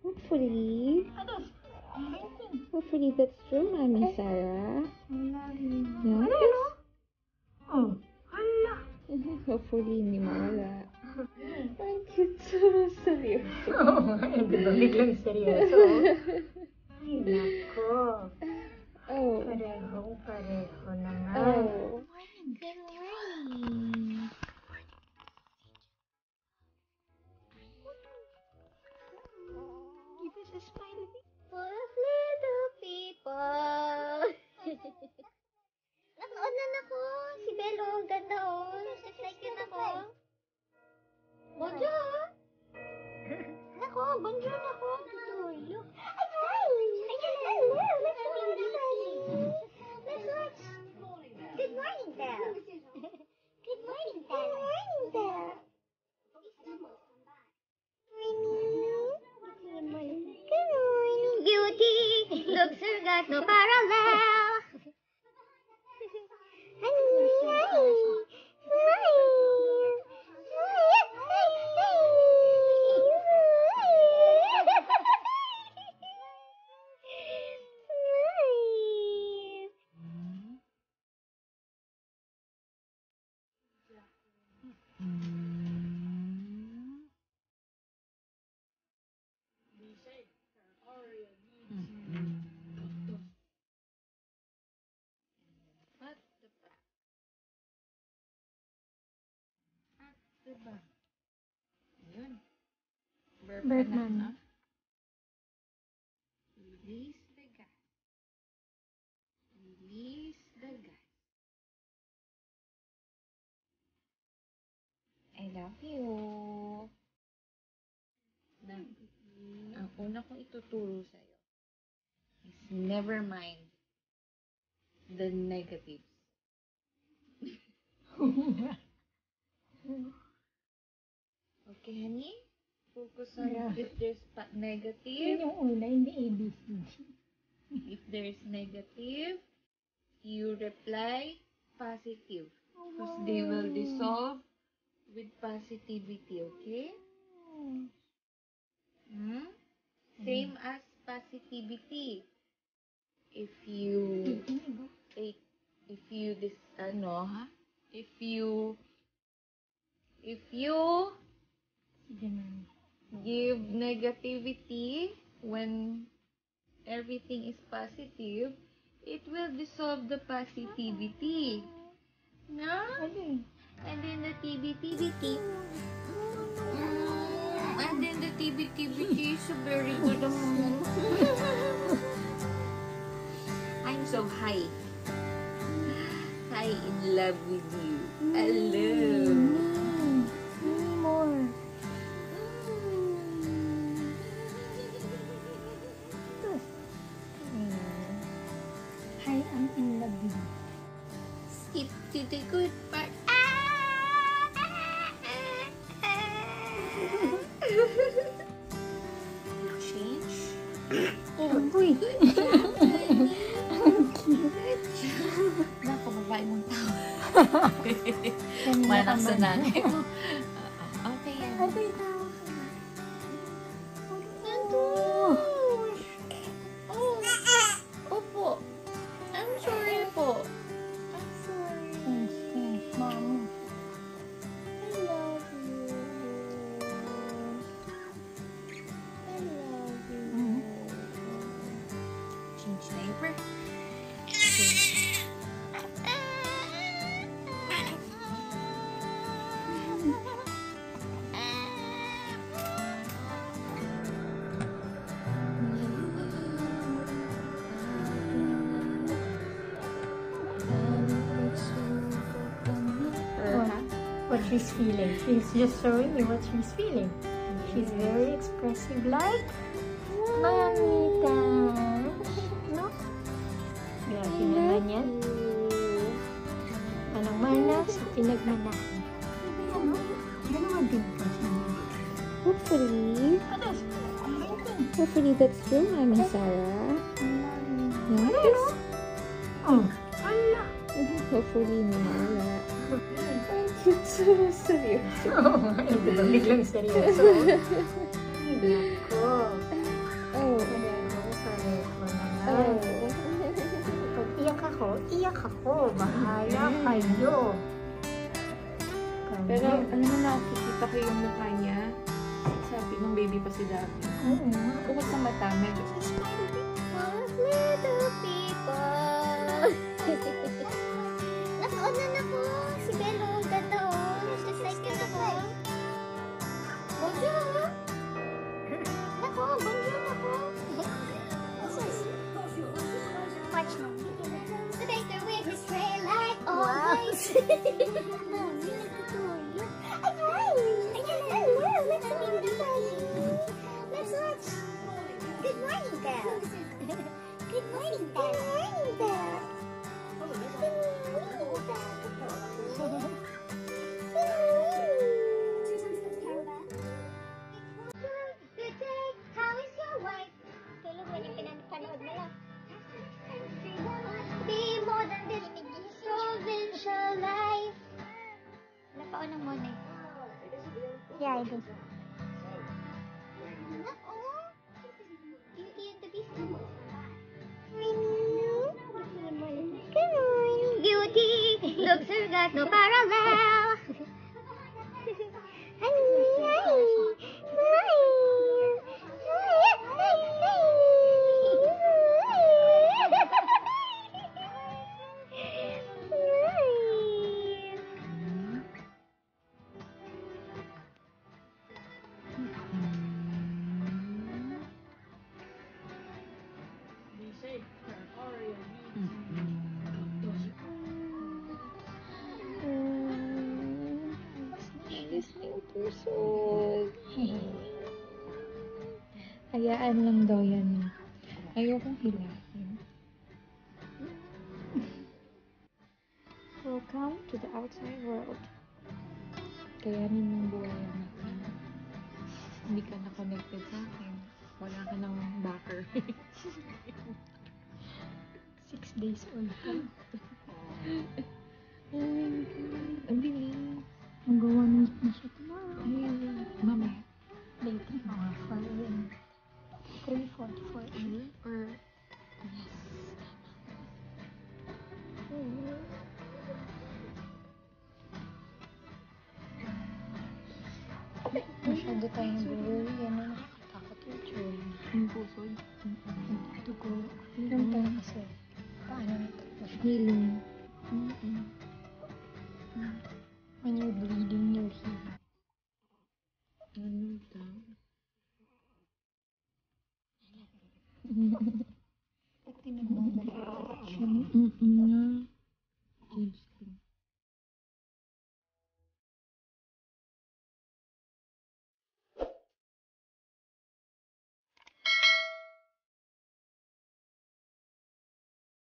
Hopefully. Hopefully that's true, Mami Sarah. Yeah. Oh, hala. Hopefully hindi mawala. Ang cute, so seryoso. Oo, hindi ba biglang seryoso? Ay, nako. Oh. Pareho naman. Oh. Good morning. Give us a smile. For little people. Nanood na ako. Si Belo, ang ganda oh. Just like yun ako. Bonjour. Nako, bonjour nako. Tutulog. Hello. Let's watch. Good morning, Belle. Good morning, Belle. Good morning, Belle. Good morning, beauty. Looks are got no parallel. Diba? Yun. Birdman. Release the gas. Release the gas. I love you. Ang una kong ituturo sa'yo is never mind the negatives. Okay, honey? Focus on if there's negative. Yun yung una, hindi ABCD. If there's negative, you reply positive. Because they will dissolve with positivity, okay? Same as positivity. If you give negativity when everything is positive, it will dissolve the positivity. No? And then the TBTBT. And then the TBTBT is very good. I'm so high. High in love with you. Hello. More. Hi, I'm in love with you. Skip to the good part. Change. Uy. Naku, babae mong tao. Manang sa nanay mo. Okay yan. Ano yung tawag ka na? Opo. I'm sorry po. I'm sorry. Thanks, Mommy. I love you. I love you. Change diaper. What she's feeling. She's just showing me what she's feeling. She's very expressive like Mamita. No? Grabe naman yan. Manang-mana sa pinagmanahan. Ano? Dalawa din po siya. Hopefully. Hopefully that's true, Mami Sarah. Yes. Oh, ala. Hopefully wala. Ang cute, so seryoso. Oo, hindi ba biglang seryoso? Ay, nako. Oh. Pareho naman. Oh. Pag iyak ako. Bahala kayo. Pero ano na nakikita ko yung mukha niya. Sabi nung baby pa si Davi. Oo. Bukod sa mata, medyo Little people. Naka-on na ako. Si Bello, ang ganda oh. Just like yun ako. Bonjour. Nako, bonjour ako. Watch mo. The baker with his tray like always. Let's watch. Good morning, Belle. Good morning, Belle. Good morning, Belle. Good day. How is your wife? Tulog mo yung pinapanood mo lang. Be more than this provincial life. Napaunang mo na eh. Yeah, I do. Beauty and the Beast. Good morning. Beauty looks her got no parallel. listening person. Hayaan lang daw yan. Ayokong hilahin. Welcome to the outside world. Kayanin mong buhay ang natin. Hindi ka na connected sa akin. Wala ka ng backer. 6 days old ka. Oh my God. Ang bilis. Mag-1 week na siya tomorrow. Ay, mamaya. Late, mga 4 a.m. 3:44 a.m. Or, yes. Masyado tayong blurry. Yan na nakakatakot yung chewing. Yung pusod. Dugo. Ilan tayo kasi? Paano nito? Healing. When you're bleeding,